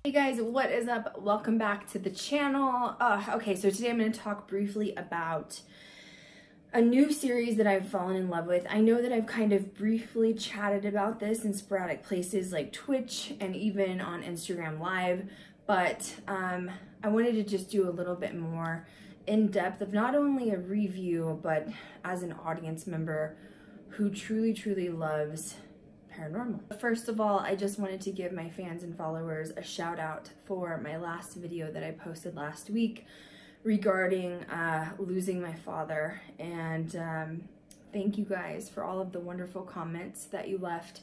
Hey guys, what is up? Welcome back to the channel. Okay, so today I'm going to talk briefly about a new series that I've fallen in love with. I know that I've kind of briefly chatted about this in sporadic places like Twitch and even on Instagram Live, but I wanted to just do a little bit more in depth of not only a review, but as an audience member who truly loves paranormal. First of all, I just wanted to give my fans and followers a shout out for my last video that I posted last week regarding losing my father, and thank you guys for all of the wonderful comments that you left.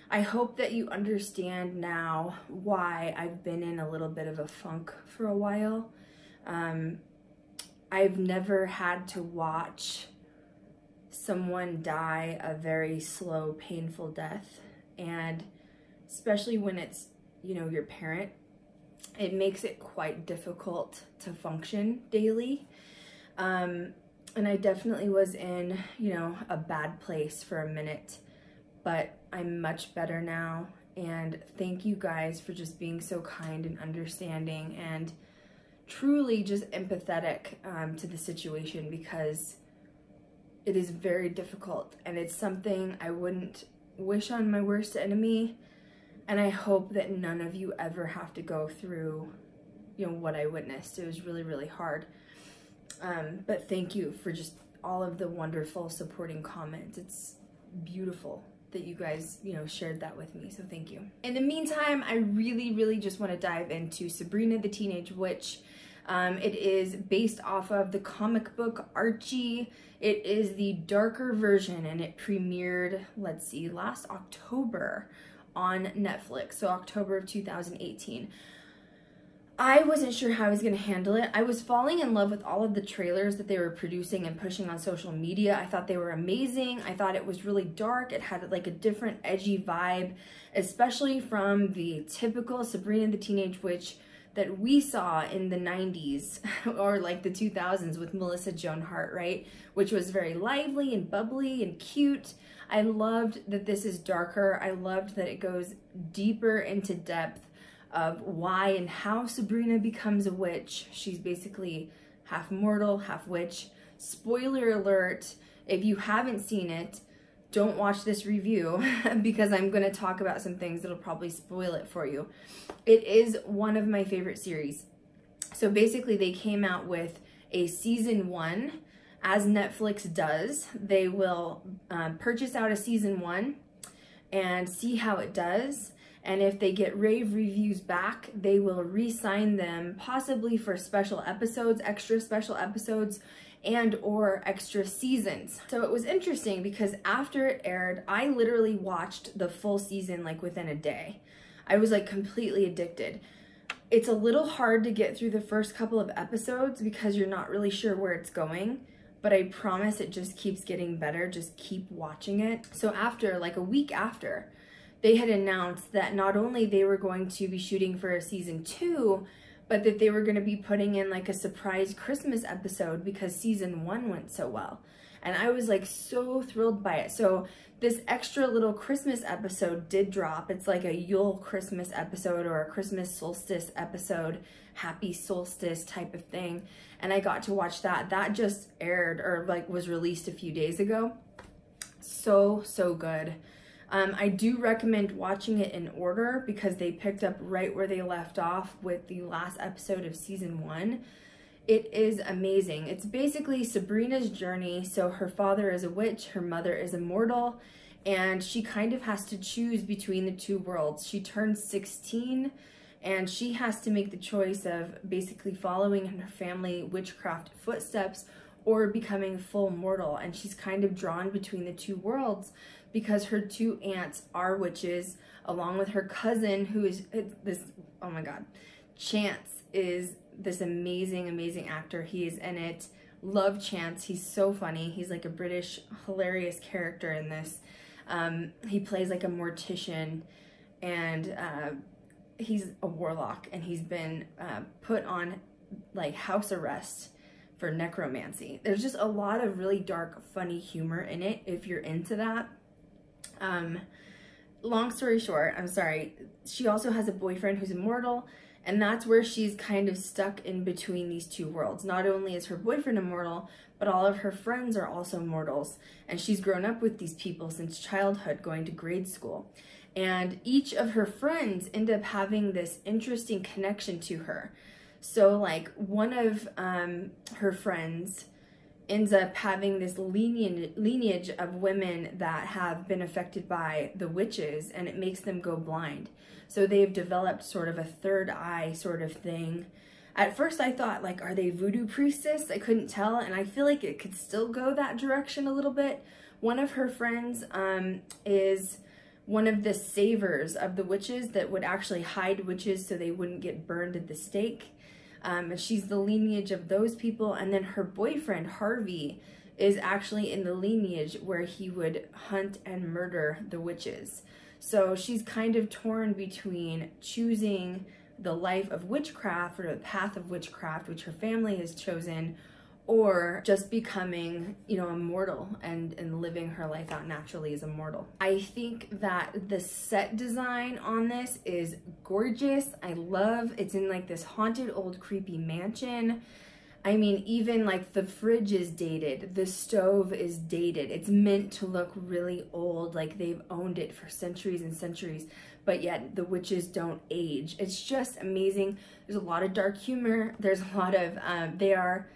I hope that you understand now why I've been in a little bit of a funk for a while. I've never had to watch someone die a very slow, painful death, and especially when it's, you know, your parent, it makes it quite difficult to function daily. And I definitely was in, you know, a bad place for a minute, but I'm much better now, and thank you guys for just being so kind and understanding and truly just empathetic to the situation, because it is very difficult and it's something I wouldn't wish on my worst enemy, and I hope that none of you ever have to go through, you know, what I witnessed. It was really hard. But thank you for just all of the wonderful supporting comments. It's beautiful that you guys, you know, shared that with me, so thank you. In the meantime, I really just want to dive into Sabrina the Teenage Witch. It is based off of the comic book Archie. It is the darker version, and it premiered, let's see, last October on Netflix, so October of 2018. I wasn't sure how I was going to handle it. I was falling in love with all of the trailers that they were producing and pushing on social media. I thought they were amazing. I thought it was really dark. It had like a different edgy vibe, especially from the typical Sabrina the Teenage Witch that we saw in the 90s or like the 2000s with Melissa Joan Hart, right? Which was very lively and bubbly and cute. I loved that this is darker. I loved that it goes deeper into depth of why and how Sabrina becomes a witch. She's basically half mortal, half witch. Spoiler alert, if you haven't seen it, don't watch this review because I'm going to talk about some things that'll probably spoil it for you. It is one of my favorite series. So basically they came out with a season 1, as Netflix does. They will purchase out a season 1 and see how it does. And if they get rave reviews back, they will re-sign them, possibly for special episodes, extra special episodes, and or extra seasons. So it was interesting because after it aired, I literally watched the full season like within a day. I was like completely addicted. It's a little hard to get through the first couple of episodes because you're not really sure where it's going, but I promise it just keeps getting better. Just keep watching it. So after, like a week after, they had announced that not only they were going to be shooting for a season 2, but that they were going to be putting in like a surprise Christmas episode because season 1 went so well. And I was like so thrilled by it. So this extra little Christmas episode did drop. It's like a Yule Christmas episode or a Christmas solstice episode, happy solstice type of thing. And I got to watch that. That just aired or like was released a few days ago. So good. I do recommend watching it in order because they picked up right where they left off with the last episode of season 1. It is amazing. It's basically Sabrina'S journey. So her father is a witch, her mother is a mortal, and she kind of has to choose between the two worlds. She turns 16 and she has to make the choice of basically following in her family witchcraft footsteps or becoming full mortal. And she's kind of drawn between the two worlds because her 2 aunts are witches, along with her cousin, who is this, oh my God, Chance is this amazing actor. He is in it. Love Chance. He's so funny. He's like a British hilarious character in this. He plays like a mortician, and he's a warlock, and he's been put on like house arrest for necromancy. There's just a lot of really dark, funny humor in it if you're into that. long story short, I'm sorry, she also has a boyfriend who's immortal, and that's where she's kind of stuck in between these two worlds. Not only is her boyfriend immortal, but all of her friends are also mortals, and she's grown up with these people since childhood, going to grade school. And each of her friends end up having this interesting connection to her. So like one of her friends ends up having this lineage of women that have been affected by the witches, and it makes them go blind. So they've developed sort of a third eye sort of thing. At first I thought, like, are they voodoo priestess? I couldn't tell, and I feel like it could still go that direction a little bit. One of her friends is one of the savers of the witches that would actually hide witches so they wouldn't get burned at the stake. She's the lineage of those people, and then her boyfriend, Harvey, is actually in the lineage where he would hunt and murder the witches. So she's kind of torn between choosing the life of witchcraft, or the path of witchcraft, which her family has chosen, or just becoming, you know, immortal and living her life out naturally as a mortal. I think that the set design on this is gorgeous. I love, it's in like this haunted old creepy mansion. I mean, even like the fridge is dated, the stove is dated. It's meant to look really old, like they've owned it for centuries and centuries, but yet the witches don't age. It's just amazing. There's a lot of dark humor. There's a lot of, they are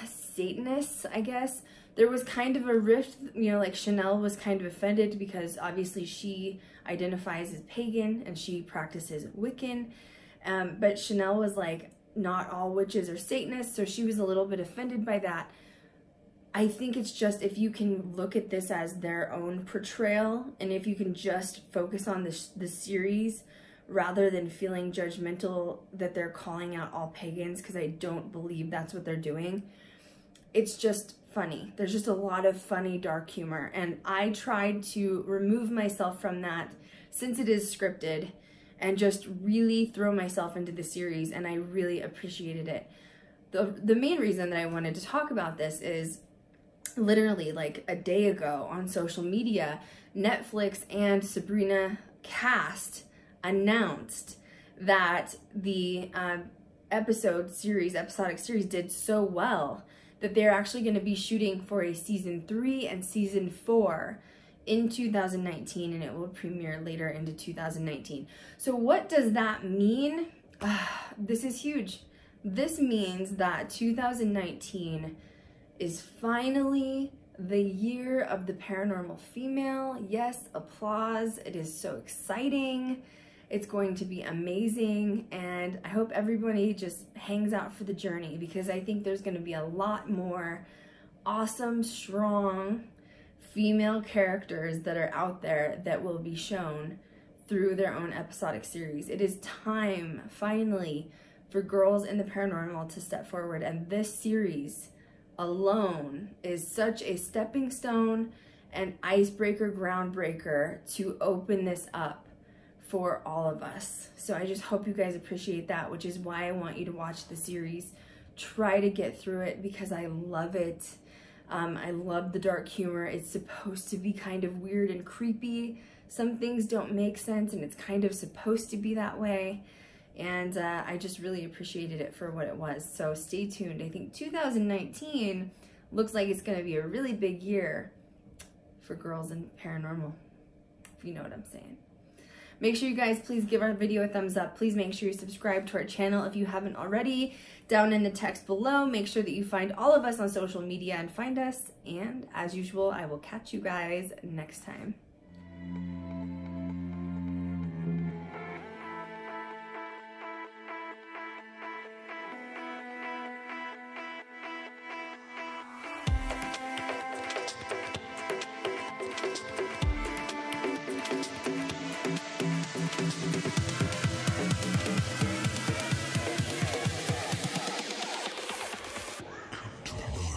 Satanists, I guess. There was kind of a rift, you know, like Chanel was kind of offended because obviously she identifies as pagan and she practices Wiccan, but Chanel was like, not all witches are Satanists, so she was a little bit offended by that. I think it's just, if you can look at this as their own portrayal, and if you can just focus on the series rather than feeling judgmental that they're calling out all pagans, because I don't believe that's what they're doing. It's just funny. There's just a lot of funny dark humor, and I tried to remove myself from that since it is scripted and just really throw myself into the series, and I really appreciated it. The main reason that I wanted to talk about this is literally like a day ago on social media, Netflix and Sabrina cast announced that the episodic series did so well that they're actually going to be shooting for a season 3 and season 4 in 2019, and it will premiere later into 2019. So what does that mean? This is huge. This means that 2019 is finally the year of the paranormal female. Yes, applause. It is so exciting. It's going to be amazing, and I hope everybody just hangs out for the journey, because I think there's going to be a lot more awesome, strong female characters that are out there that will be shown through their own episodic series. It is time, finally, for girls in the paranormal to step forward, and this series alone is such a stepping stone and icebreaker, groundbreaker to open this up for all of us. So I just hope you guys appreciate that, which is why I want you to watch the series. Try to get through it because I love it. I love the dark humor. It's supposed to be kind of weird and creepy. Some things don't make sense, and it's kind of supposed to be that way. And I just really appreciated it for what it was. So stay tuned. I think 2019 looks like it's going to be a really big year for girls in paranormal, if you know what I'm saying. Make sure you guys please give our video a thumbs up. Please make sure you subscribe to our channel if you haven't already. Down in the text below, make sure that you find all of us on social media and find us. And as usual, I will catch you guys next time.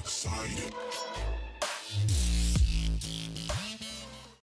Side.